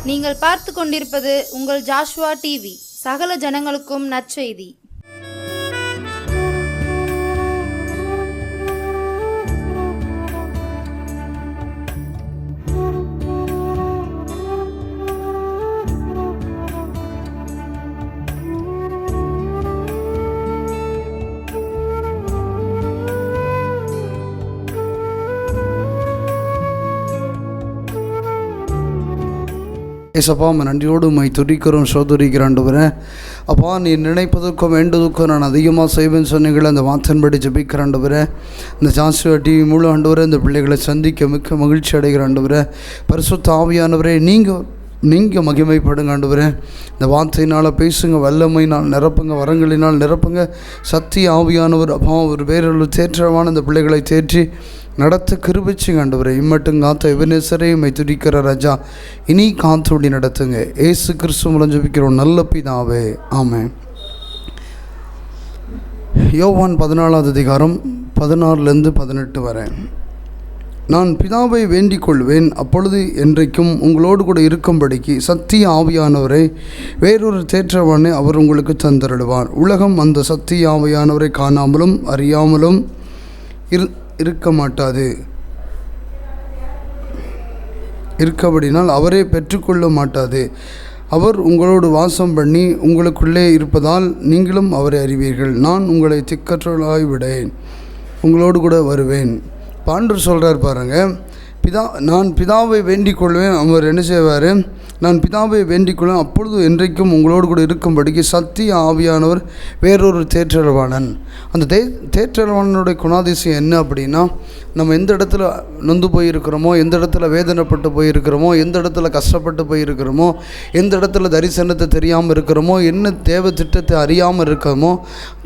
நீங்கள் பார்த்து கொண்டிருப்பது உங்கள் ஜாஷுவா டிவி. சகல ஜனங்களுக்கும் நற்செய்தி. ஏசப்பா, நன்றியோடு உம்மை துதிக்கிறோம், சோதரிக்கிற ஆண்டவரே. அப்பா, நீ நினைப்பதற்கும் வேண்டுவதற்கும் நான் அதிகமாக செய்வேன்னு சொன்னீங்களே, அந்த வார்த்தையின்படி ஜெபிக்கிற ஆண்டவரே. இந்த ஜாஷுவா டிவி முழு ஆண்டவரே, இந்த பிள்ளைகளை சந்திக்க மிக்க மகிழ்ச்சி அடைகிற ஆண்டவரே. பரிசுத்த ஆவியானவரே, நீங்கள் மகிமைப்படுங்க ஆண்டவரே. இந்த வார்த்தையினால் பேசுங்க, வல்லமையினால் நிரப்புங்க, வரங்களினால் நிரப்புங்க. சத்திய ஆவியானவர் அப்பா ஒரு வேறொரு தேற்றமான இந்த பிள்ளைகளை தேற்றி நடத்த கிருபிச்சுங்க ஆண்டவரே. இம்மட்டும் காத்த எவனேசரே, உம்மை துதிக்கிற ராஜா, இனி காத்தோடி நடத்துங்க. ஏசு கிறிஸ்து மூலம் ஜெபிக்கிறோம் நல்ல பிதாவே, ஆமென். யோவான் 14வது அதிகாரம் 16-18 வரை. நான் பிதாவை வேண்டிக் கொள்வேன், அப்பொழுது என்றைக்கும் உங்களோடு கூட இருக்கும்படிக்கு சத்திய ஆவியானவரை வேறொரு தேற்றவானே அவர் உங்களுக்கு தந்தருடுவார். உலகம் அந்த சத்திய ஆவியானவரை காணாமலும் அறியாமலும் இருக்க மாட்டாது. இருக்கபடினால் அவரே பெற்றுக்கொள்ள மாட்டாது. அவர் உங்களோடு வாசம் பண்ணி உங்களுக்குள்ளே இருப்பதால் நீங்களும் அவரை அறிவீர்கள். நான் உங்களை திக்கற்றவர்களாய் விடேன், உங்களோடு கூட வருவேன். பாண்டவர் சொல்கிறார் பாருங்கள், நான் பிதாவை வேண்டிக் கொள்வேன். அவர் என்ன செய்வார்? நான் பிதாவை வேண்டிக் கொள்வேன், அப்பொழுது என்றைக்கும் உங்களோடு கூட இருக்கும்படிக்கு சத்திய ஆவியானவர் வேறொரு தேற்றரவாளன். அந்த தேற்றரவாளனுடைய குணாதிசயம் என்ன அப்படின்னா, நம்ம எந்த இடத்துல நொந்து போயிருக்கிறோமோ, எந்த இடத்துல வேதனைப்பட்டு போயிருக்கிறோமோ, எந்த இடத்துல கஷ்டப்பட்டு போயிருக்கிறோமோ, எந்த இடத்துல தரிசனத்தை தெரியாமல் இருக்கிறோமோ, என்ன தேவ திட்டத்தை அறியாமல் இருக்கிறோமோ,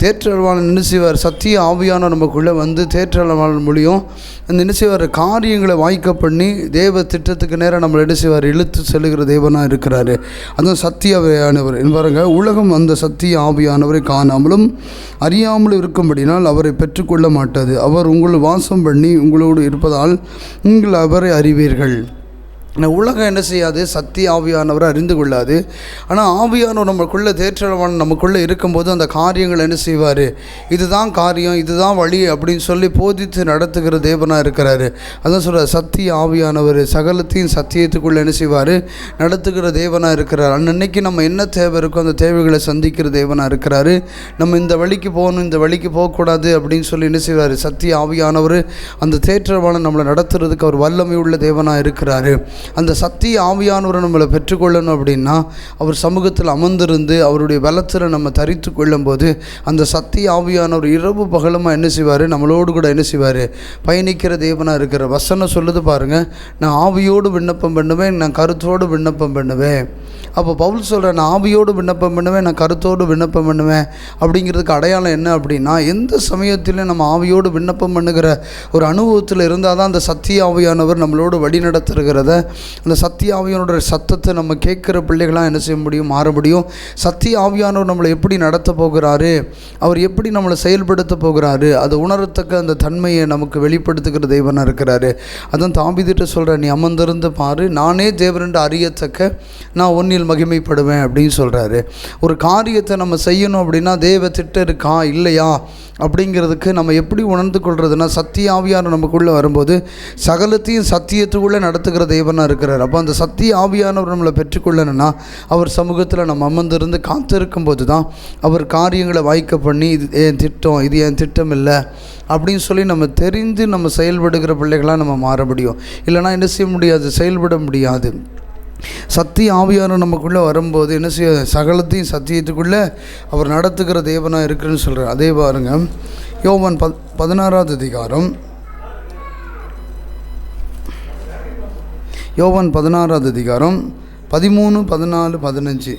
தேற்றரவாளன் என்ன செய்வார்? சத்திய ஆவியானவர் நமக்குள்ளே வந்து தேற்றரவாளன் மூலியம் அந்த என்ன செய்வார்? காரியங்களை வாய்க்க பண்ணி தேவ திட்டத்துக்கு நேரம் நம்மளை என்ன செய்வார்? இழுத்து செல்லுகிற தேவனாக இருக்கிறாரு. அந்த சத்திய ஆவியானவர் பாருங்க, உலகம் அந்த சத்திய ஆவியானவரை காணாமலும் அறியாமலும் இருக்கும்படினால் அவரை பெற்றுக்கொள்ள மாட்டாது. அவர் உங்கள் வாசம் பண்ணி உங்களோடு இருப்பதால் நீங்கள் அவரை அறிவீர்கள். உலகம் என்ன செய்யாது? சத்திய ஆவியானவரை அறிந்து கொள்ளாது. ஆனால் ஆவியானவர் நமக்குள்ளே தேற்றவான் நமக்குள்ளே இருக்கும்போது அந்த காரியங்கள் என்ன செய்வார்? இதுதான் காரியம், இதுதான் வழி அப்படின்னு சொல்லி போதித்து நடத்துகிற தேவனாக இருக்கிறாரு. அதான் சொல்கிறார், சத்திய ஆவியானவர் சகலத்தையும் சத்தியத்துக்குள்ளே என்ன செய்வார்? நடத்துகிற தேவனாக இருக்கிறார். அன்னைக்கு நம்ம என்ன தேவை இருக்கோ அந்த தேவைகளை சந்திக்கிற தேவனாக இருக்கிறாரு. நம்ம இந்த வழிக்கு போகணும், இந்த வழிக்கு போகக்கூடாது அப்படின்னு சொல்லி என்ன செய்வார்? சத்திய ஆவியானவர் அந்த தேற்றவானை நம்மளை நடத்துறதுக்கு அவர் வல்லமை உள்ள தேவனாக இருக்கிறாரு. அந்த சத்திய ஆவியானவரை நம்மளை பெற்றுக்கொள்ளணும் அப்படின்னா அவர் சமூகத்தில் அமர்ந்திருந்து அவருடைய பலத்தில் நம்ம தரித்து கொள்ளும்போது அந்த சத்திய ஆவியானவர் இரவு பகலமாக என்ன செய்வார்? நம்மளோடு கூட என்ன செய்வார்? பயணிக்கிற தேவனாக இருக்கிற வசனம் சொல்லுது பாருங்கள், நான் ஆவியோடு விண்ணப்பம் பண்ணுவேன், நான் கருத்தோடு விண்ணப்பம் பண்ணுவேன். அப்போ பவுல் சொல்கிறேன், நான் ஆவியோடு விண்ணப்பம் பண்ணுவேன், நான் கருத்தோடு விண்ணப்பம் பண்ணுவேன். அப்படிங்கிறதுக்கு அடையாளம் என்ன அப்படின்னா, எந்த சமயத்திலும் நம்ம ஆவியோடு விண்ணப்பம் பண்ணுகிற ஒரு அனுபவத்தில் இருந்தால் தான் அந்த சத்திய ஆவியானவர் நம்மளோடு வழி நடத்துகிறத, அந்த சத்திய ஆவியானோட சத்தத்தை நம்ம கேட்குற பிள்ளைகளாக என்ன செய்ய முடியும்? மாற முடியும். சத்திய ஆவியானவர் நம்மளை எப்படி நடத்த போகிறாரு, அவர் எப்படி நம்மளை செயல்படுத்த போகிறாரு, அதை உணரத்தக்க அந்த தன்மையை நமக்கு வெளிப்படுத்துகிற தெய்வனாக இருக்கிறாரு. அதான் தாவீதுட்ட சொல்கிறேன், நீ அமர்ந்திருந்து பாரு, நானே தேவரென்று அறியத்தக்க நான் ஒன்னில் மகிமைப்படுவேன் அப்படின்னு சொல்கிறாரு. ஒரு காரியத்தை நம்ம செய்யணும் அப்படின்னா தேவ திட்டம் இருக்கா இல்லையா அப்படிங்கிறதுக்கு நம்ம எப்படி உணர்ந்து கொள்றதுன்னா, சத்திய ஆவியானவர் நமக்குள்ளே வரும்போது சகலத்தையும் சத்தியத்துக்குள்ளே நடத்துகிற தேவனாக இருக்கிறார். அப்போ அந்த சத்திய ஆவியானவர் நம்மளை பெற்றுக்கொள்ளணும்னா அவர் சமூகத்தில் நம்ம அமர்ந்திருந்து காத்திருக்கும்போது தான் அவர் காரியங்களை வாய்க்க பண்ணி இது என் திட்டம், இது என் திட்டம் இல்லை அப்படின்னு சொல்லி நம்ம தெரிந்து நம்ம செயல்படுகிற பிள்ளைகளாக நம்ம மாற முடியும். இல்லைனா என்ன செய்ய முடியாது? செயல்பட முடியாது. சத்திய ஆவியானவர் நமக்குள்ளே வரும்போது என்ன செய்ய? சகலத்தையும் சத்தியத்துக்குள்ளே அவர் நடத்துகிற தேவனாக இருக்குன்னு சொல்கிறார். அதே பாருங்க, யோவான் 16வது அதிகாரம் 13, 14, 15.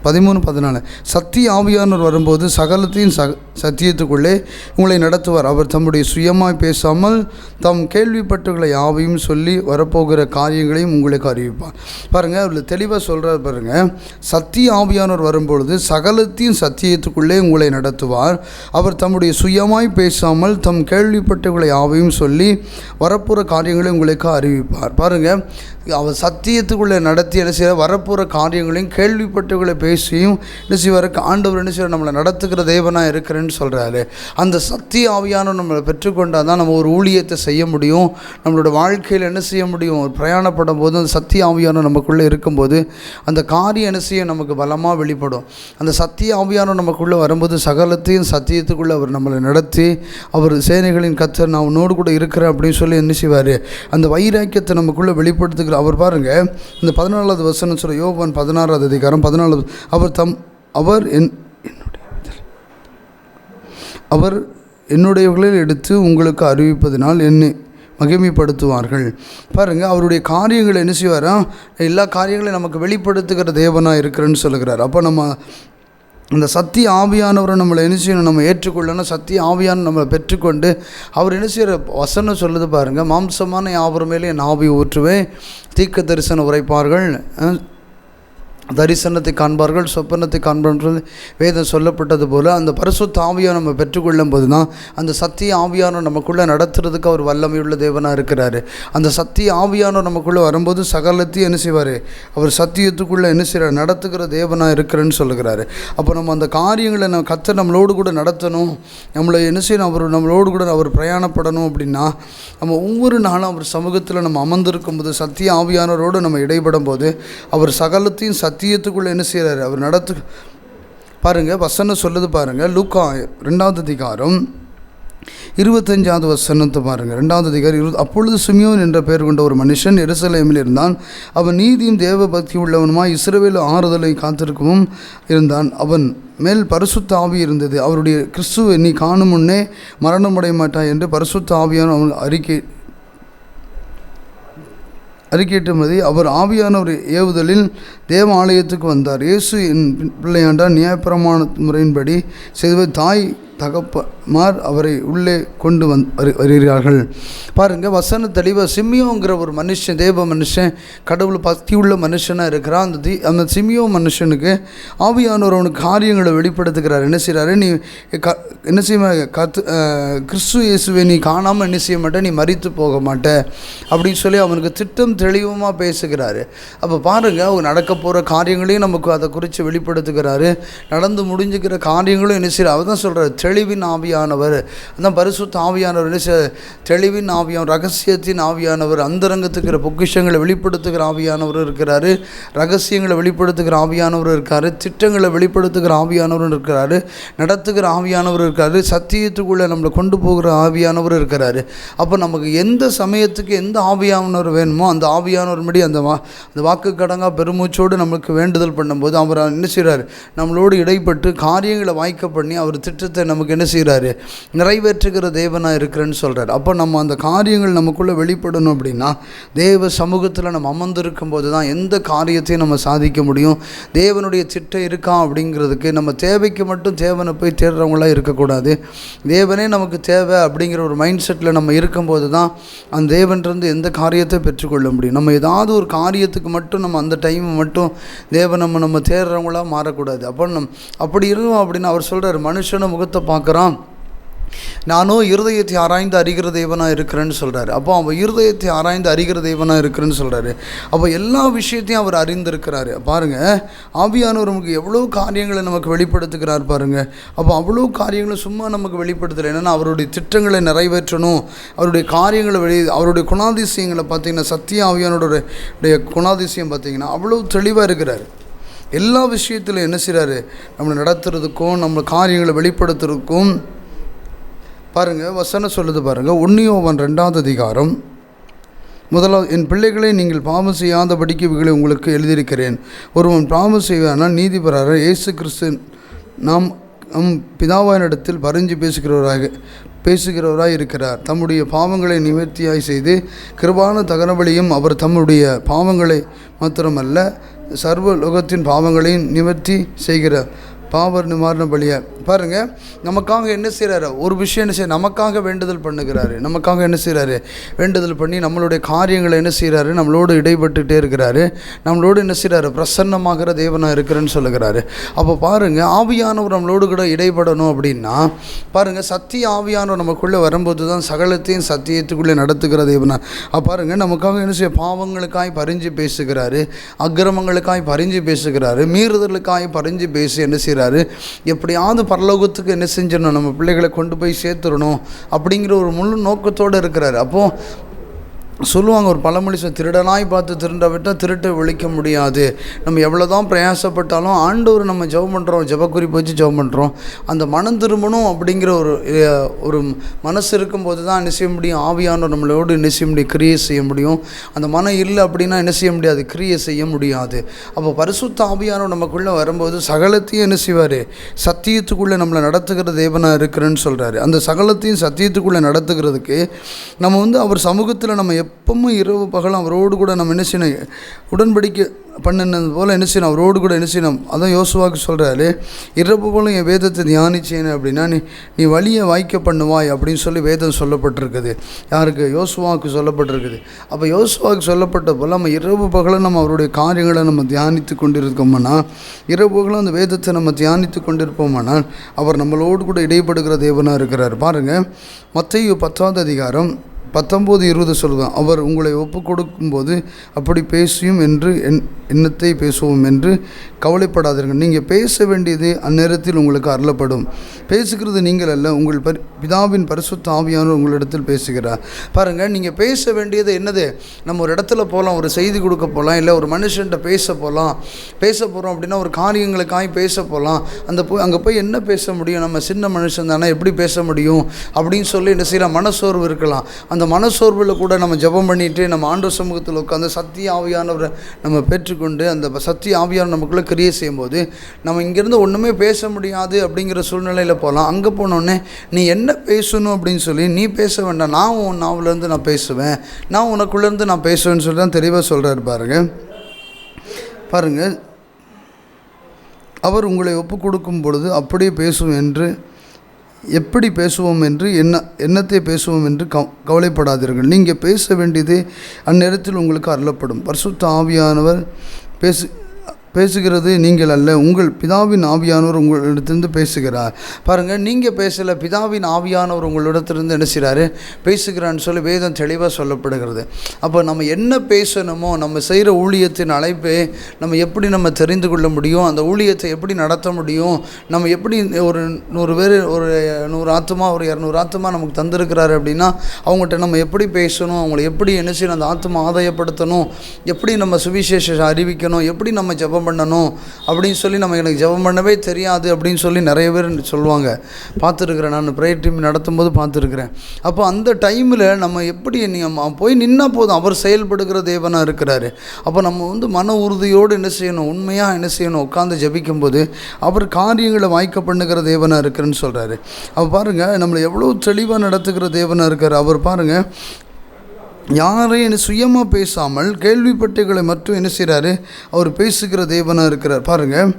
13, 14. சத்திய ஆவியானவர் வரும்போது சகலத்தையும் சத்தியத்துக்குள்ளே உங்களை நடத்துவார். அவர் தம்முடைய சுயமாய் பேசாமல் தம் கேள்விப்பட்டுகளை யாவையும் சொல்லி வரப்போகிற காரியங்களையும் உங்களுக்கு அறிவிப்பார். பாருங்கள், அவர் தெளிவாக சொல்கிறார் பாருங்கள். சத்திய ஆவியானவர் வரும்பொழுது சகலத்தையும் சத்தியத்துக்குள்ளே உங்களை நடத்துவார். அவர் தம்முடைய சுயமாய் பேசாமல் தம் கேள்விப்பட்டுகளை யாவையும் சொல்லி வரப்போகிற காரியங்களை உங்களுக்கு அறிவிப்பார். பாருங்கள், அவர் சத்தியத்துக்குள்ளே நடத்தி என்ன செய்ய வரப்போகிற காரியங்களையும் கேள்விப்பட்டுகளை பேசியும் என்ன செய்வார், ஆண்டவர் என்ன செய்வார், நம்மளை நடத்துகிற தேவனாக இருக்கிறேன்னு சொல்கிறாரு. அந்த சத்திய ஆவியானவர் நம்மளை பெற்றுக்கொண்டால் தான் நம்ம ஒரு ஊழியத்தை செய்ய முடியும். நம்மளோட வாழ்க்கையில் என்ன செய்ய முடியும், ஒரு பிரயாணப்படும் போது அந்த சத்திய ஆவியானவர் நமக்குள்ளே இருக்கும்போது அந்த காரியம் என்ன செய்ய நமக்கு பலமாக வெளிப்படும். அந்த சத்திய ஆவியானவர் நமக்குள்ளே வரும்போது சகலத்தையும் சத்தியத்துக்குள்ளே அவர் நம்மளை நடத்தி, அவர் சேனைகளின் கர்த்தர் நான் உன்னோடு கூட இருக்கிறேன் அப்படின்னு சொல்லி என்ன செய்வார், அந்த வைராக்கியத்தை நமக்குள்ளே வெளிப்படுத்துகிற அவர். பாருங்கள், இந்த 14வது வசனம் சொல்ல, யோவான் 16வது அதிகாரம் 14வது, அவர் என்னுடையவர்களில் எடுத்து உங்களுக்கு அறிவிப்பதனால் என்னை மகிமைப்படுத்துவார்கள். பாருங்கள், அவருடைய காரியங்களை என்ன செய்வாரா, எல்லா காரியங்களையும் நமக்கு வெளிப்படுத்துகிற தேவனாக இருக்கிறேன்னு சொல்லுகிறார். அப்போ நம்ம அந்த சத்திய ஆவியானவரை நம்மளை என்ன செய்யணும், நம்ம ஏற்றுக்கொள்ளணும். சத்திய ஆவியான நம்மளை பெற்றுக்கொண்டு அவர் என்ன செய்கிற வசனம் சொல்லுது பாருங்கள், மாம்சமான யாவர் மேலே என் ஆவி ஊற்றுவேன், தீர்க்க தரிசனம் உரைப்பார்கள், தரிசனத்தை காண்பார்கள், சொப்பனத்தை காண்பார்கள் வேதம் சொல்லப்பட்டது போல் அந்த பரிசுத்த ஆவியான நம்ம பெற்றுக்கொள்ளும் போது தான் அந்த சத்திய ஆவியானவர் நமக்குள்ளே நடத்துறதுக்கு அவர் வல்லமையுள்ள தேவனாக இருக்கிறாரு. அந்த சத்திய ஆவியானவர் நமக்குள்ளே வரும்போது சகலத்தையும் என்ன செய்வார், அவர் சத்தியத்துக்குள்ளே என்ன செய்கிறார், நடத்துகிற தேவனாக இருக்கிறேன்னு சொல்லுகிறாரு. அப்போ நம்ம அந்த காரியங்களை நம்ம கர்த்தர் நம்மளோடு கூட நடத்தணும், நம்மளை என்ன செய்யணும், அவர் நம்மளோடு கூட அவர் பிரயாணப்படணும். அப்படின்னா நம்ம ஒவ்வொரு நாளும் அவர் சமூகத்தில் நம்ம அமர்ந்திருக்கும் போது சத்திய ஆவியானவரோடு நம்ம இடைப்படும் போது அவர் சகலத்தையும் சத்தியத்துக்குள்ளே என்ன செய்கிறார், அவர் நடத்து. பாருங்கள், வசனம் சொல்லுது பாருங்கள், லூக்கா 2வது அதிகாரம் 25வது வசனத்தை பாருங்கள். 2வது அதிகாரம் அப்பொழுது சிமியோன் என்ற பெயர் கொண்ட ஒரு மனுஷன் எருசலேமில் இருந்தான். அவன் நீதியும் தேவ பக்தி உள்ளவனுமாய் இஸ்ரவேல் ஆறுதலை காத்திருக்கவும் இருந்தான். அவன் மேல் பரிசுத்த ஆவி இருந்தது. அவருடைய கிறிஸ்துவை நீ காணும் முன்னே மரணமடைய மாட்டாய் என்று பரிசுத்த ஆவியான அவன் அறிக்கையிட்டபடி அவர் ஆவியானவர் ஏவுதலில் தேவ ஆலயத்துக்கு வந்தார். இயேசு என் பிள்ளையாண்டார் நியாயப்பிரமாண முறையின்படி செய்த தாய் தகப்பமார் அவரை உள்ளே கொண்டு வருகிறார்கள். பாருங்கள், வசன தெளிவாக சிமியோங்கிற ஒரு மனுஷன், தேவ மனுஷன், கடவுள் பக்தி உள்ள மனுஷனாக இருக்கிறான். அந்த சிமியோ மனுஷனுக்கு ஆவியானவர் அவனுக்கு காரியங்களை வெளிப்படுத்துகிறார். என்ன செய்கிறாரு, நீ என்ன செய்ய கிறிஸ்து இயேசுவை நீ காணாமல் என்ன செய்ய மாட்டே, நீ மரித்து போக மாட்டே அப்படின்னு சொல்லி அவனுக்கு திட்டம் தெளிவமாக பேசுகிறாரு. அப்போ பாருங்கள், அவங்க நடக்க போகிற காரியங்களையும் நமக்கு அதை குறித்து வெளிப்படுத்துகிறாரு. நடந்து முடிஞ்சுக்கிற காரியங்களும் என்ன செய்கிறார், அவர் தான் சொல்கிறார் தெளிவின் ஆவியானவர். அந்த பரிசுத்த ஆவியானவர் என்ன தெளிவின் ஆவியானவர், ரகசியத்தின் ஆவியானவர், அந்தரங்கத்துக்கிற பொக்கிஷங்களை வெளிப்படுத்துகிற ஆவியானவர் இருக்கிறாரு, ரகசியங்களை வெளிப்படுத்துகிற ஆவியானவர் இருக்காரு, திட்டங்களை வெளிப்படுத்துகிற ஆவியானவர் இருக்கிறாரு, நடத்துகிற ஆவியானவர் இருக்காரு, சத்தியத்துக்குள்ளே நம்மளை கொண்டு போகிற ஆவியானவர் இருக்கிறாரு. அப்போ நமக்கு எந்த சமயத்துக்கு எந்த ஆவியானவர் வேணுமோ அந்த ஆவியானவர் படி அந்த வாக்கு கடங்கா பெருமூச்சோடு நம்மளுக்கு வேண்டுதல் பண்ணும்போது அவர் என்ன செய்கிறார், நம்மளோடு இடைப்பட்டு காரியங்களை வாய்க்க பண்ணி அவர் திட்டத்தை நமக்கு என்ன செய்கிறாரு, நிறைவேற்றுகிற தேவனாக இருக்கிறேன்னு சொல்கிறார். அப்போ நம்ம அந்த காரியங்கள் நமக்குள்ளே வெளிப்படணும். அப்படின்னா தேவ சமூகத்தில் நம்ம அமர்ந்திருக்கும் போது தான் எந்த காரியத்தையும் நம்ம சாதிக்க முடியும். தேவனுடைய திட்டம் இருக்கா அப்படிங்கிறதுக்கு நம்ம தேவைக்கு மட்டும் தேவனை போய் தேடுறவங்களாம் இருக்கக்கூடாது. தேவனே நமக்கு தேவை அப்படிங்கிற ஒரு மைண்ட் செட்டில் நம்ம இருக்கும்போது தான் அந்த தேவன்றது எந்த காரியத்தை பெற்றுக்கொள்ள முடியும். நம்ம ஏதாவது ஒரு காரியத்துக்கு மட்டும் நம்ம அந்த டைம் மட்டும் தேவன் நம்ம தேடுறவங்களாக மாறக்கூடாது. அப்படி இருந்தோம் அப்படின்னா அவர் சொல்கிறார், மனுஷனை முகத்தை பார்க்குறான், நானோ இருதயத்தை ஆராய்ந்து அறிகிற தேவனாக இருக்கிறேன்னு சொல்கிறாரு. அப்போ அவன் இருதயத்தை ஆராய்ந்து அறிகிற தேவனாக இருக்கிறேன்னு சொல்கிறாரு. அப்போ எல்லா விஷயத்தையும் அவர் அறிந்திருக்கிறாரு. பாருங்கள், ஆவியானவர் நமக்கு எவ்வளோ காரியங்களை நமக்கு வெளிப்படுத்துகிறார் பாருங்கள். அப்போ அவ்வளோ காரியங்களும் சும்மா நமக்கு வெளிப்படுத்தலை. என்னென்னா அவருடைய திட்டங்களை நிறைவேற்றணும், அவருடைய காரியங்களை அவருடைய குணாதிசயங்களை பார்த்திங்கன்னா, சத்திய ஆவியானோடைய குணாதிசயம் பார்த்திங்கன்னா அவ்வளோ தெளிவாக இருக்கிறார். எல்லா விஷயத்திலும் என்ன செய்கிறாரு, நம்மளை நடத்துறதுக்கும் நம்ம காரியங்களை வெளிப்படுத்துறதுக்கும். பாருங்கள், வசனம் சொல்லுது பாருங்கள், 1 யோவான் 2வது அதிகாரம் 1, என் பிள்ளைகளை நீங்கள் பாவம் செய்யாதபடிக்கு இவைகளை உங்களுக்கு எழுதியிருக்கிறேன். ஒருவன் பாவம் செய்வானால் நீதிபரர் இயேசு கிறிஸ்து நம் பிதாவானிடத்தில் பரிஞ்சு பேசுகிறவராய் இருக்கிறார். தம்முடைய பாவங்களை நிவர்த்தியாய் செய்து கிருபான தகனபலியும் அவர் தம்முடைய பாவங்களை மாத்திரமல்ல சர்வ லோகத்தின் பாவங்களையும் நிவர்த்தி செய்கிற பாவ நிவாரண பலியை பாருங்கள், நமக்காக என்ன செய்கிறாரு, ஒரு விஷயம் என்ன செய்ய, நமக்காக வேண்டுதல் பண்ணுகிறாரு. நமக்காக என்ன செய்கிறாரு, வேண்டுதல் பண்ணி நம்மளுடைய காரியங்களை என்ன செய்கிறாரு, நம்மளோடு இடைப்பட்டுகிட்டே இருக்கிறாரு. நம்மளோடு என்ன செய்கிறாரு, பிரசன்னமாகிற தேவனாக இருக்கிறேன்னு சொல்லுகிறாரு. அப்போ பாருங்கள், ஆவியானவர் நம்மளோடு கூட இடைப்படணும் அப்படின்னா பாருங்கள், சத்திய ஆவியானவர் நமக்குள்ளே வரும்போது தான் சகலத்தையும் சத்தியத்துக்குள்ளே நடத்துகிற தேவனா. பாருங்கள், நமக்காக என்ன செய்ய, பாவங்களுக்காய் பரிஞ்சு பேசுகிறாரு, அக்கிரமங்களுக்காய் பரிஞ்சு பேசுகிறாரு, மீறுதலுக்காய் பரிஞ்சு பேசி என்ன செய்கிறாரு, எப்படியாவது பரலோகத்துக்கு என்ன செஞ்சிடணும், நம்ம பிள்ளைகளை கொண்டு போய் சேர்த்துடணும் அப்படிங்கிற ஒரு முழு நோக்கத்தோடு இருக்கிறாரு. அப்போது சொல்லுவாங்க, ஒரு பழமொழி திருடனாய் பார்த்து திருட விட்டால் திருட்டை ஒழிக்க முடியாது. நம்ம எவ்வளோ தான் பிரயாசப்பட்டாலும் ஆண்டவர் நம்ம ஜெபம் பண்ணுறோம், ஜெபக்குறிப்பு வச்சு ஜெபம் பண்ணுறோம், அந்த மனம் திரும்பணும் அப்படிங்கிற ஒரு மனசு இருக்கும்போது தான் என்ன செய்ய முடியும், ஆவியானவர் நம்மளோடு என்ன செய்ய முடியும், கிரியை செய்ய முடியும். அந்த மனம் இல்லை அப்படின்னா என்ன செய்ய முடியாது, கிரியை செய்ய முடியாது. அப்போ பரிசுத்த ஆவியானவர் நமக்குள்ளே வரும்போது சகலத்தையும் என்ன செய்வார், சத்தியத்துக்குள்ளே நம்மளை நடத்துகிற தேவனாக இருக்கிறேன்னு சொல்கிறாரு. அந்த சகலத்தையும் சத்தியத்துக்குள்ளே நடத்துகிறதுக்கு நம்ம அவர் சமூகத்தில் நம்ம எப்பவும் இரவு பகலும் அவரோடு கூட நம்ம என்ன செய்யணும், உடன்படிக்கை பண்ணினது போல் என்ன செய்யணும், அவரோடு கூட என்ன செய்யணும். அதான் யோசுவாவுக்கு சொல்கிறாரு, இரவு போலும் என் வேதத்தை தியானிச்சேன் அப்படின்னா நீ வழியை வாய்க்க பண்ணுவாய் அப்படின்னு சொல்லி வேதம் சொல்லப்பட்டிருக்குது. யாருக்கு, யோசுவாவுக்கு சொல்லப்பட்டிருக்குது. அப்போ யோசுவாவுக்கு சொல்லப்பட்ட போல் நம்ம இரவு பகலும் நம்ம அவருடைய காரியங்களை நம்ம தியானித்து கொண்டிருக்கோம்னா, இரவு பகலும் அந்த வேதத்தை நம்ம தியானித்து கொண்டிருப்போமானால் அவர் நம்மளோடு கூட இடைப்படுகிற தேவனாக இருக்கிறார். பாருங்கள், மத்தேயு 10ஆம் அதிகாரம் 19-20 சொல்லுவான், அவர் உங்களை ஒப்பு கொடுக்கும்போது அப்படி பேசியும் என்று எண்ணத்தை பேசுவோம் என்று கவலைப்படாதீர்கள். நீங்கள் பேச வேண்டியது அந்நேரத்தில் உங்களுக்கு அருளப்படும். பேசுகிறது நீங்கள் அல்ல, உங்கள் பிதாவின் பரிசுத்த ஆவியானவர் உங்களிடத்தில் பேசுகிறார். பாருங்கள், நீங்கள் பேச வேண்டியது என்னது, நம்ம ஒரு இடத்துல போகலாம், ஒரு செய்தி கொடுக்க போகலாம், இல்லை ஒரு மனுஷன்கிட்ட பேச போகிறோம் அப்படின்னா ஒரு காரியங்களுக்காக பேச போகலாம். அங்கே போய் என்ன பேச முடியும், நம்ம சின்ன மனுஷன் தானே, எப்படி பேச முடியும் அப்படின்னு சொல்லி என்ன செய்யலாம், மனசோர்வு இருக்கலாம். அந்த மனசோர்வில் கூட நம்ம ஜெபம் பண்ணிட்டு நம்ம ஆண்டவர் சமூகத்தில் உட்காந்து சத்திய ஆவியானவரை நம்ம பெற்றுக்கொண்டு அந்த சத்திய ஆவியானவர் நமக்குள்ளே கிரியை செய்யும்போது நம்ம இங்கேருந்து ஒன்றுமே பேச முடியாது அப்படிங்கிற சூழ்நிலையில் போகலாம். அங்கே போனோடனே நீ என்ன பேசணும் அப்படின்னு சொல்லி நீ பேச வேண்டாம், நான் உன் நாவிலேருந்து நான் பேசுவேன், நான் உனக்குள்ளேருந்து நான் பேசுவேன்னு சொல்லி தான் தெளிவாக சொல்கிறார். பாருங்கள், அவர் உங்களை ஒப்பு கொடுக்கும் பொழுது அப்படியே பேசும் என்று எப்படி பேசுவோம் என்று எண்ணத்தை பேசுவோம் என்று கவலைப்படாதீர்கள். நீங்கள் பேச வேண்டியது அந்நேரத்தில் உங்களுக்கு அருளப்படும். பரிசுத்த ஆவியானவர் பேசுகிறது நீங்கள் அல்ல, உங்கள் பிதாவின் ஆவியானவர் உங்களிடத்திலிருந்து பேசுகிறார். பாருங்கள், நீங்கள் பேசலை, பிதாவின் ஆவியானவர் உங்களிடத்திலிருந்து என்ன செய்கிறாரு, பேசுகிறான்னு சொல்லி வேதம் தெளிவாக சொல்லப்படுகிறது. அப்போ நம்ம என்ன பேசணுமோ, நம்ம செய்கிற ஊழியத்தின் அழைப்பை நம்ம எப்படி நம்ம தெரிந்து கொள்ள முடியும், அந்த ஊழியத்தை எப்படி நடத்த முடியும், நம்ம எப்படி ஒரு 100 பேர், ஒரு 100 ஆத்துமா, ஒரு 200 ஆத்துமா நமக்கு தந்திருக்கிறாரு அப்படின்னா அவங்கள்ட்ட நம்ம எப்படி பேசணும், அவங்கள எப்படி என்ன செய்யணும், அந்த ஆத்துமா ஆதாயப்படுத்தணும், எப்படி நம்ம சுவிசேஷம் அறிவிக்கணும், எப்படி நம்ம ஜெபம் பண்ணணும் அப்படின்னு சொல்லி எனக்கு ஜெபம் பண்ணவே தெரியாது அப்படின்னு சொல்லி நிறைய பேர் சொல்லுவாங்க. பார்த்துருக்குறேன், நான் ப்ரேயர் டீம் நடத்தும்போது பார்த்துருக்குறேன். அப்போ அந்த டைமில் நம்ம எப்படி போய் நின்னா போதும், அவர் செயல்படுகிற தேவனாக இருக்கிறாரு. அப்போ நம்ம மன உறுதியோடு என்ன செய்யணும், உண்மையாக என்ன செய்யணும், உட்காந்து ஜெபிக்கும்போது அவர் காரியங்களை வாய்க்க பண்ணுகிற தேவனாக இருக்கிறேன்னு சொல்கிறாரு. அப்போ பாருங்கள், நம்மளை எவ்வளோ தெளிவாக நடத்துகிற தேவனாக இருக்கார். அவர் பாருங்கள், யாரையும் சுயமாக பேசாமல் கேள்விப்பட்டுகளை மட்டும் என்ன செய்கிறாரு, அவர் பேசுகிற தேவனாக இருக்கிறார். பாருங்கள்,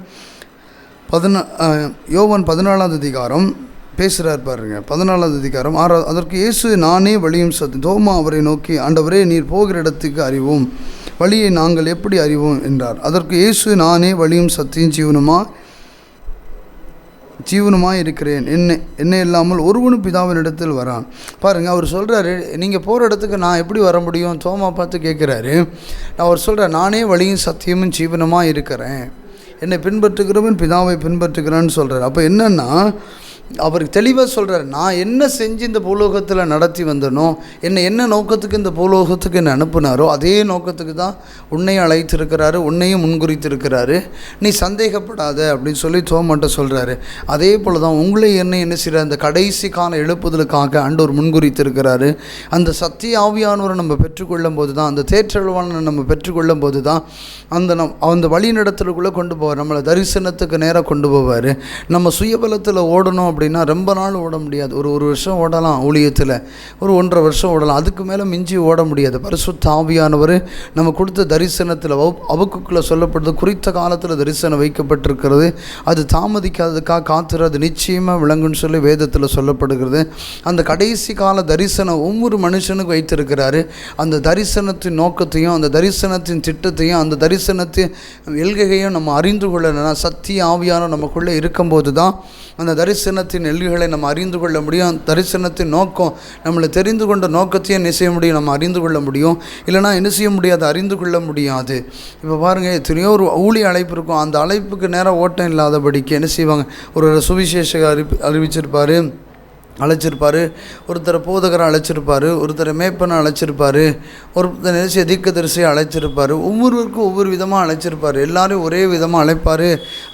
யோவான் 14ஆம் அதிகாரம் பேசுகிறார். பாருங்கள், 14ஆம் அதிகாரம் 6. அதற்கு இயேசு, நானே வழியும் சத்தியம். தோமா அவரை நோக்கி, ஆண்டவரே, நீர் போகிற இடத்துக்கு அறிவோம், வழியை நாங்கள் எப்படி அறிவோம் என்றார். அதற்கு இயேசு, நானே வழியும் சத்தியம் ஜீவனுமாய் இருக்கிறேன், என்னை இல்லாமல் ஒருவனும் பிதாவினிடத்தில் வரான். பாருங்கள், அவர் சொல்கிறாரு, நீங்கள் போகிற இடத்துக்கு நான் எப்படி வர முடியும், தோமா பார்த்து கேட்குறாரு. அவர் சொல்கிறார், நானே வழியும் சத்தியமும் ஜீவனுமாக இருக்கிறேன், என்னை பின்பற்றுகிறவன் பிதாவை பின்பற்றுகிறான்னு சொல்கிறார். அப்போ என்னென்னா, அவருக்கு தெளிவாக சொல்கிறார், நான் என்ன செஞ்சு இந்த பூலோகத்தில் நடத்தி வந்தனோ, என்ன நோக்கத்துக்கு இந்த பூலோகத்துக்கு என்னை அனுப்புனாரோ அதே நோக்கத்துக்கு தான் உன்னையும் அழைத்திருக்கிறாரு, உன்னையும் முன்குறித்திருக்கிறாரு, நீ சந்தேகப்படாத அப்படின்னு சொல்லி தோமாட்ட சொல்கிறாரு. அதே போல் தான் உங்களை என்ன செய்கிறார், அந்த கடைசி கால எழுப்புதலுக்காக ஆண்டவர் முன்குறித்திருக்கிறாரு. அந்த சத்திய ஆவியானவரை நம்ம பெற்றுக்கொள்ளும் போது தான், அந்த தேற்றல்வானை நம்ம பெற்றுக்கொள்ளும் போது தான் அந்த வழி நடத்தலுக்குள்ளே கொண்டு போவார், நம்மளை தரிசனத்துக்கு நேராக கொண்டு போவார். நம்ம சுயபலத்தில் ஓடணும் அப்படின்னா ரொம்ப நாள் ஓட முடியாது. ஒரு வருஷம் ஓடலாம் ஊழியத்தில், ஒரு 1.5 வருஷம் ஓடலாம், அதுக்கு மேலே மிஞ்சி ஓட முடியாது. பரிசுத்த ஆவியானவர் நம்ம கொடுத்த தரிசனத்தில் அபக்குக்குள்ளே சொல்லப்படுது, குறித்த காலத்தில் தரிசனம் வைக்கப்பட்டிருக்கிறது, அது தாமதிக்காததுக்காக காத்துற அது நிச்சயமாக விளங்குன்னு சொல்லி வேதத்தில் சொல்லப்படுகிறது. அந்த கடைசி கால தரிசனம் ஒவ்வொரு மனுஷனுக்கு வைத்திருக்கிறாரு. அந்த தரிசனத்தின் நோக்கத்தையும் அந்த தரிசனத்தின் திட்டத்தையும் அந்த தரிசனத்தின் எல்கையையும் நம்ம அறிந்து கொள்ளணும்னா சத்திய ஆவியானவர் நமக்குள்ளே இருக்கும்போது தான் அந்த தரிசனத்தின் எல்கைகளை நம்ம அறிந்து கொள்ள முடியும். தரிசனத்தின் நோக்கம் நம்மளை தெரிந்து கொண்ட நோக்கத்தையும் என்ன செய்ய முடியும், நம்ம அறிந்து கொள்ள முடியும். இல்லைனா என்ன செய்ய முடியாது, அறிந்து கொள்ள முடியாது. இப்போ பாருங்கள், எத்தனையோ ஒரு ஊழிய அழைப்பு இருக்கும், அந்த அழைப்புக்கு நேரம் ஓட்டம் இல்லாதபடிக்கு என்ன செய்வாங்க, ஒரு சுவிசேஷக அறிவிச்சிருப்பார், அழைச்சிருப்பார், ஒருத்தரை போதகரை அழைச்சிருப்பார், ஒருத்தரை மேப்பனை அழைச்சிருப்பார், ஒருத்தர் நினைச்ச தீர்க்கதரிசியை அழைச்சிருப்பார். ஒவ்வொருவருக்கும் ஒவ்வொரு விதமாக அழைச்சிருப்பார். எல்லாரும் ஒரே விதமாக அழைப்பார்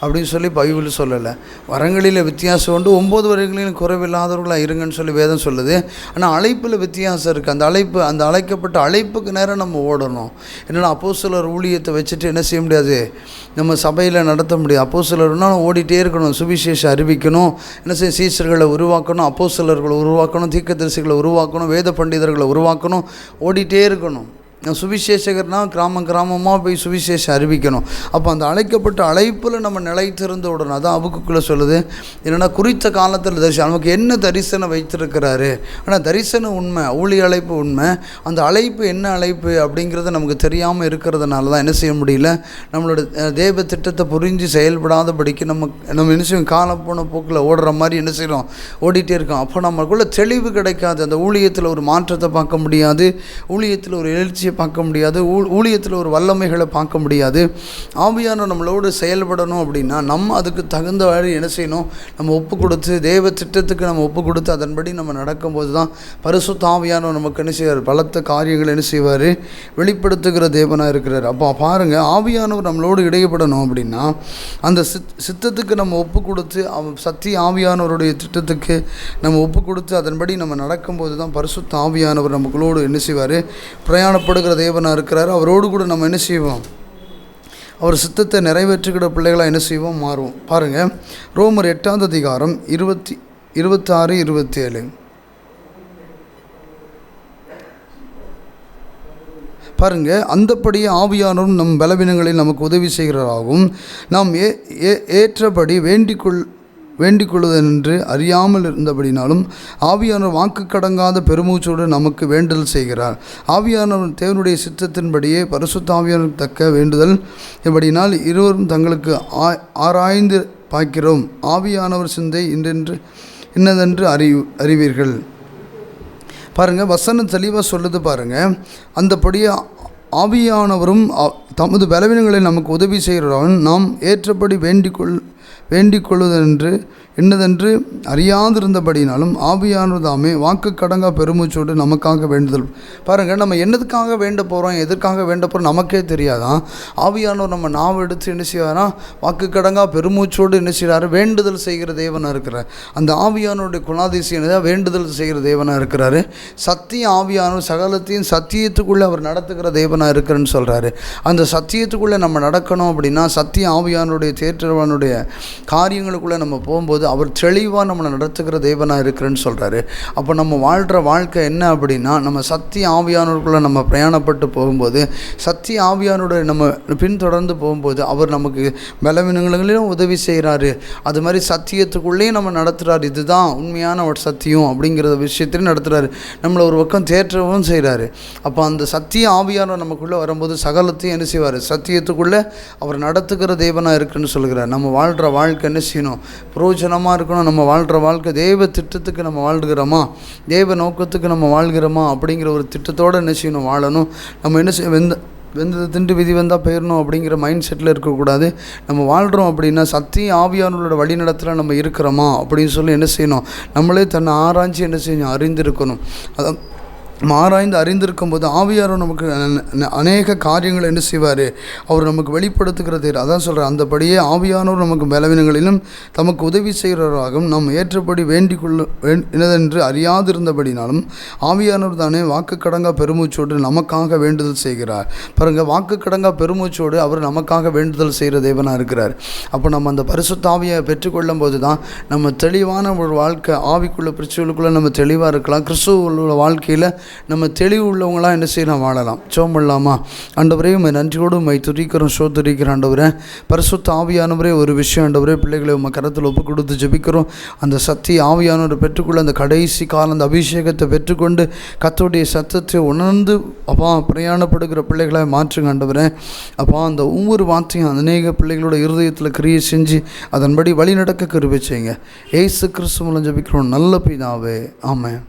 அப்படின்னு சொல்லி பைபிள் சொல்லலை. வரங்களில் வித்தியாசம் உண்டு, 9 வரங்களிலும் குறைவில்லாதவர்களாக இருங்கன்னு சொல்லி வேதம் சொல்லுது. ஆனால் அழைப்பில் வித்தியாசம் இருக்குது. அந்த அழைக்கப்பட்ட அழைப்புக்கு நேரம் நம்ம ஓடணும். என்னென்னா அப்போஸ்தலர் ஊழியத்தை வச்சுட்டு என்ன செய்ய முடியாது, நம்ம சபையில் நடத்த முடியாது. அப்போஸ்தலர்னால் ஓடிட்டே இருக்கணும், சுவிசேஷம் அறிவிக்கணும், என்ன செய்ய சீஷர்களை உருவாக்கணும், அப்போஸ்தலர்களை உருவாக்கணும், தீர்க்கதரிசிகளை உருவாக்கணும், வேத பண்டிதர்களை உருவாக்கணும், ஓடிட்டே இருக்கணும். சுவிசேஷகர்னால் கிராமமாக போய் சுவிசேஷம் அறிவிக்கணும். அப்போ அந்த அழைக்கப்பட்ட அழைப்பில் நம்ம நிலைத்திருந்து விடணும். அதான் அபக்குக்குள்ளே சொல்லுது. என்னென்னா குறித்த காலத்தில் தரிசனம், நமக்கு என்ன தரிசனம் வைத்திருக்கிறாரு. ஆனால் தரிசனம் உண்மை, ஊழிய அழைப்பு உண்மை. அந்த அழைப்பு என்ன அழைப்பு அப்படிங்கிறத நமக்கு தெரியாமல் இருக்கிறதுனால தான் என்ன செய்ய முடியல, நம்மளோட தேவ திட்டத்தை புரிஞ்சு செயல்படாதபடிக்கு நம்ம என்ன செய்யும், காலம் போன போக்கில் ஓடுற மாதிரி என்ன செய்யணும், ஓடிட்டே இருக்கோம். அப்போ நமக்குள்ள தெளிவு கிடைக்காது. அந்த ஊழியத்தில் ஒரு மாற்றத்தை பார்க்க முடியாது, ஊழியத்தில் ஒரு எழுச்சியை பார்க்க முடியாது, ஊழியத்தில் ஒரு வல்லமைகளை பார்க்க முடியாது. ஆவியானவர் நம்மளோடு செயல்படணும் அப்படின்னா நம்ம அதுக்கு தகுந்த வழி என்ன செய்யணும், நம்ம ஒப்பு கொடுத்து தேவ திட்டத்துக்கு நம்ம ஒப்பு கொடுத்து அதன்படி நம்ம நடக்கும்போது தான் பரிசுத்த ஆவியானவர் நமக்கு என்ன செய்வார், பலத்த காரியங்கள் என்ன செய்வார், வெளிப்படுத்துகிற தேவனாக இருக்கிறார். அப்போ பாருங்கள், ஆவியானவர் நம்மளோடு இடையப்படணும் அப்படின்னா அந்த சித்தத்துக்கு நம்ம ஒப்பு கொடுத்து சத்திய ஆவியானவருடைய திட்டத்துக்கு நம்ம ஒப்பு கொடுத்து அதன்படி நம்ம நடக்கும்போது தான் பரிசுத்த ஆவியானவர் நமக்குள்ளோடு என்ன செய்வார், பிரயாணப்படுகிற தேவனாக இருக்கிறார். அவரோடு கூட நம்ம என்ன செய்வோம், அவர் சித்தத்தை நிறைவேற்றுகிற பிள்ளைகளாக என்ன செய்வோம், மாறுவோம். பாருங்கள், ரோமர் 8ஆம் அதிகாரம் 26, 27. பாருங்கள், அந்தப்படியே ஆவியானவரும் நம் பலவீனங்களில் நமக்கு உதவி செய்கிறவராகவும் நாம் ஏற்றபடி வேண்டிக் கொள்வதென்று அறியாமல் இருந்தபடினாலும் ஆவியானவர் வாக்கு கடங்காத பெருமூச்சோடு நமக்கு வேண்டுதல் செய்கிறார். ஆவியானவர் தேவனுடைய சித்தத்தின்படியே பரிசுத்த ஆவியானவர் தக்க வேண்டுதல் எப்படினால் இருவரும் தங்களுக்கு ஆராய்ந்து பார்க்கிறோம். ஆவியானவர் சிந்தை இன்னதென்று அறிவீர்கள். பாருங்கள், வசனம் தெளிவாக சொல்லுது. பாருங்கள், அந்தபடியே ஆவியானவரும் தமது பலவீனங்களை நமக்கு உதவி செய்கிறவன் நாம் ஏற்றபடி வேண்டிக் கொள்வதென்று என்னதென்று அறியாதிருந்தபடினாலும் ஆவியானவர் தாமே வாக்கு கடங்கா பெருமூச்சோடு நமக்காக வேண்டுதல். பாருங்கள், நம்ம என்னதுக்காக வேண்ட போகிறோம், எதற்காக வேண்ட போகிறோம் நமக்கே தெரியாதான். ஆவியானவர் நம்ம நாவ எடுத்து என்ன செய்வாரா, வாக்கு கடங்கா பெருமூச்சோடு என்ன செய்கிறாரு, வேண்டுதல் செய்கிற தேவனாக இருக்கிறார். அந்த ஆவியானவருடைய குணாதிசயம் வேண்டுதல் செய்கிற தேவனாக இருக்கிறாரு. சத்திய ஆவியானவர் சகலத்தையும் சத்தியத்துக்குள்ளே அவர் நடத்துகிற தேவனாக இருக்கிறன்னு சொல்கிறாரு. அந்த சத்தியத்துக்குள்ளே நம்ம நடக்கணும் அப்படின்னா சத்திய ஆவியானுடைய தேற்றவானுடைய காரியங்களுக்குள்ளே நம்ம போகும்போது அவர் தெளிவாக நம்மளை நடத்துகிற தேவனாக இருக்கிறேன்னு சொல்கிறாரு. அப்போ நம்ம வாழ்கிற வாழ்க்கை என்ன அப்படின்னா, நம்ம சத்திய ஆவியானவருக்குள்ளே நம்ம பிரயாணப்பட்டு போகும்போது சத்திய ஆவியானுடைய நம்ம பின்தொடர்ந்து போகும்போது அவர் நமக்கு பலவீனங்களிலும் உதவி செய்கிறாரு. அது மாதிரி சத்தியத்துக்குள்ளேயும் நம்ம நடத்துகிறார். இதுதான் உண்மையான ஒரு சத்தியம் அப்படிங்கிற விஷயத்தையும் நடத்துகிறாரு. நம்மளை ஒரு பக்கம் தேற்றவும் செய்கிறாரு. அப்போ அந்த சத்திய ஆவியானவர் நமக்குள்ளே வரும்போது சகலத்தையும் என்ன செய்வார், சத்தியத்துக்குள்ளே அவர் நடத்துகிற தேவனாக இருக்குன்னு சொல்கிறார். நம்ம வாழ்கிற வாழ்க்கை என்ன செய்யணும், பிரயோஜனமாக இருக்கணும். நம்ம வாழ்கிற வாழ்க்கை தேவ திட்டத்துக்கு நம்ம வாழ்கிறோமா, தேவ நோக்கத்துக்கு நம்ம வாழ்கிறோமா அப்படிங்கிற ஒரு திட்டத்தோடு என்ன செய்யணும், வாழணும். நம்ம என்ன செய்ய வெந்ததை திண்டு விதி வந்தால் போயிடணும் அப்படிங்கிற மைண்ட் செட்டில் இருக்கக்கூடாது. நம்ம வாழ்கிறோம் அப்படின்னா சத்திய ஆவியானவர்களோட வழிநடத்தில் நம்ம இருக்கிறோமா அப்படின்னு சொல்லி என்ன செய்யணும், நம்மளே தன்னை ஆராய்ச்சி என்ன செய்யணும், அறிந்திருக்கணும். ஆராய்ந்து அறிந்திருக்கும் போது ஆவியானவர் நமக்கு அநேக காரியங்கள் என்ன செய்வார், அவர் நமக்கு வெளிப்படுத்துகிறது. அதான் சொல்கிறார், அந்தபடியே ஆவியானவர் நமக்கு பலவீனங்களிலும் தமக்கு உதவி செய்கிறவராகவும் நாம் ஏற்றபடி வேண்டிக் கொள்ள என்னதென்று அறியாதிருந்தபடினாலும் ஆவியானவர் தானே வாக்கு கடங்கா பெருமூச்சோடு நமக்காக வேண்டுதல் செய்கிறார். பாருங்கள், வாக்கு கடங்கா பெருமூச்சோடு அவர் நமக்காக வேண்டுதல் செய்கிற தேவனாக இருக்கிறார். அப்போ நம்ம அந்த பரிசுத்த ஆவியை பெற்றுக்கொள்ளும் போது தான் நம்ம தெளிவான ஒரு வாழ்க்கை, ஆவிக்குள்ள பிரச்சனைக்குள்ளே நம்ம தெளிவாக இருக்கலாம். கிறிஸ்துவ உள்ள வாழ்க்கையில் நம்ம தெளிவு உள்ளவங்களாம் என்ன செய்யலாம், வாழலாம். ஜெபம் பண்ணலாமா? ஆண்டவரே, உம்மை நன்றியோடு உம்மை துதிக்கிறோம், ஸ்தோத்திரிக்கிறோம். ஆண்டவரே, பரிசுத்த ஆவியானவரே, ஒரு விஷயம் ஆண்டவரே, பிள்ளைகளை உம்மை கரத்தில் ஒப்பு கொடுத்து ஜெபிக்கிறோம். அந்த சத்திய ஆவியானவரை பெற்றுக்கொள்ள அந்த கடைசி காலம் அந்த அபிஷேகத்தை பெற்றுக்கொண்டு கர்த்தருடைய சத்தத்தை உணர்ந்து அப்பா பிரயாணப்படுகிற பிள்ளைகளை மாற்றுங்க ஆண்டவரே. அப்பா, அந்த ஒவ்வொரு வார்த்தையும் அநேக பிள்ளைகளோட இருதயத்தில் கிரியை செஞ்சு அதன்படி வழி நடக்க கிருபை செய்யுங்க. இயேசு கிறிஸ்து மூலம் ஜெபிக்கிறோம் நல்ல பிதாவே, ஆமென்.